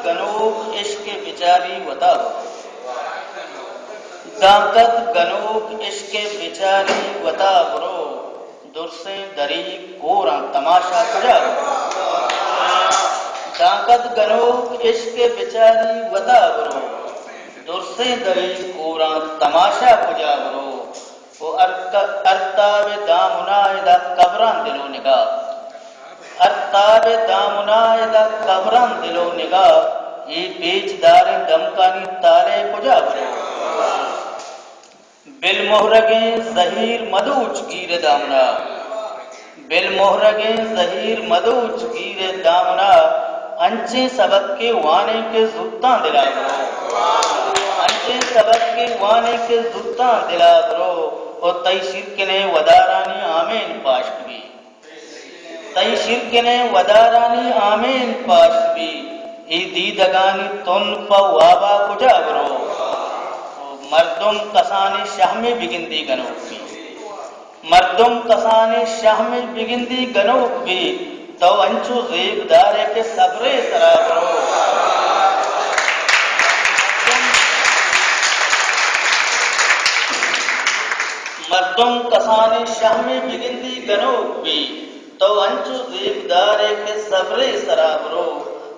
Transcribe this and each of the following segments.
गनोक इश्क बिचारी वताबरो, दाकत गनोक इश्क बिचारी वताबरो, दुर्से दरी कोरा तमाशा कुजाबरो, दाकत गनोक इश्क बिचारी वताबरो, दुर्से दरी कोरा तमाशा कुजाबरो, वो अर्ताबे दामुनायदा कबरान दिलो निगाह, अर्ताबे दामुनायदा कबरान दिलो निगाह, ये पेचदार दमकानी तारे कुजाबरो, बिल मोहरगे जहीर मदूच गिर दामना, बिल मोहरगे जहीर मदूच गिर दामना, अंचे सबक के वाने के जुत्ता दिला करो, अंचे सबक के वाने के जुत्ता दिला करो, और तई शिरकने वदारानी आमीन पाशबी, तई शिरकने वदारानी आमीन पाशबी, ई दीदगानी तुन पवाबा कुजाबरो, मर्दुम कसाने शाह में बिगिंदी गनोक भी, मर्दुम कसाने शाह में बिगिंदी गनोक भी, तो अंचु जेबदारे के सबरे सराबरो, मर्दुम कसाने शाह में बिगिंदी गनोक भी, तो अंचु जेबदारे के सबरे सराबरो,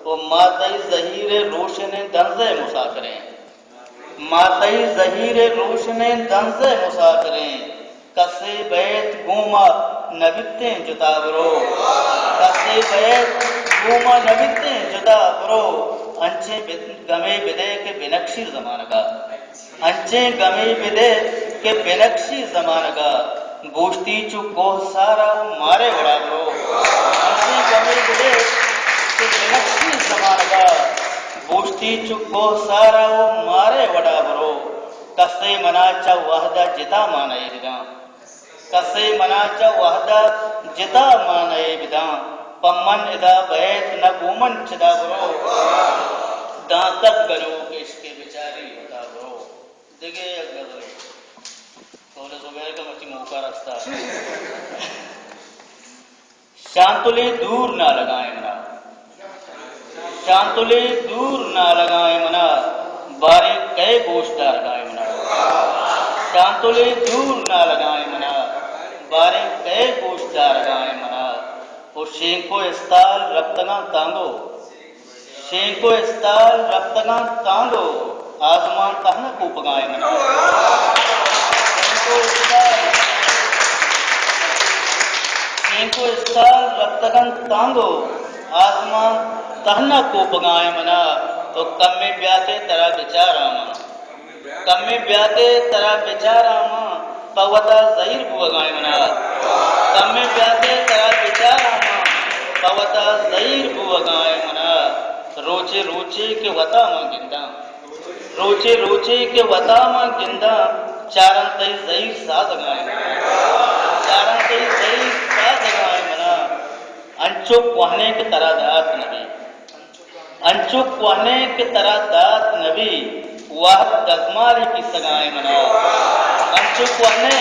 वो मातई जहीरे रोशने दंजे मुसाफिरें, मातई जहीरे रोशने दंजे मुसाफिरें, कसे बैत गुमा नबिते जुदाबरो, कसे बैत गुमा नबिते जुदाबरो, अंचे गमे बिदे के बिनक्शी जमान का, अंचे गमे बिदे के बिनक्शी जमान का, गोश्ती चुको सारा मारे बड़ाबरो, अंचे गमे बिदे के बिनक्शी जमान का, गोश्ती चुको सारा वो मारे बड़ाबरो, कसे मनाचा वहदा जिता माने बिदा, कसे मनाचा वहदा जिता माने बिदा, पम्मन इदा बैत न गुमन चिदा बरो, दांतक गनो इसके बेचारी होता बरो, दिगे गजल तोले सुबह का मची मौका रखता, शांतुले दूर ना लगाए मना, शांतुले दूर ना लगाए मना, बारे कई गोश्तार गाए मना, शांतुले दूर ना लगाए मना, बारे कई गोश्तार गाए मना, वो शेंको इस्ताल रक्तगा तांगो, शेंको इस्ताल रक्तगा तांगो, आसमान कहना को पगाए मना, शेंको इस्ताल रक्तगा तांगो, आसमान कहना को पगाए मना, तो कम में ब्याते तेरा बेचारा मां, कम में ब्याते तेरा बेचारा मां, पवता जहीर बुगाए मना, कम में ब्याते तेरा बेचारा मां, पवता जहीर बुगाए मना, रोचे रोचे के वता मां गिंदा, रोचे रोचे के वता मां गिंदा, चारण तई जहीर साज गाए मना, चारण तई जहीर साज गाए मना, अंचो कहने के तरह दात नबी, अंचुक कहने के तरह दात नबी, वाह दजमारी की सगाए मना, अंचुक कहने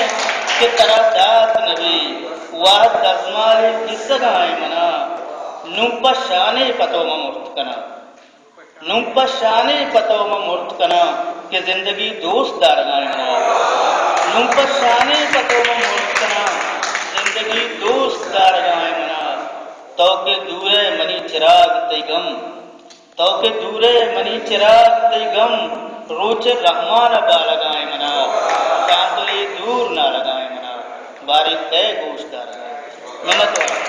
के तरह दात नबी, वाह दजमारी की सगाए मना, नुम्पा शाने पतो में मुर्त कना, नुम्पा शाने पतो में मुर्त कना, के जिंदगी दोस्त दार गाए मना, नुम्पा शाने पतो में मुर्त कना, जिंदगी दोस्त दार गाए मना, तो के दूरे मनी चिराग तैगम, तो के दूरे मनी चिराग ते गम, रोचे रहमान बा लगाए मना, चांदुले दूर ना लगाए मना, बारी तय गोश्त लगाए, मेहनत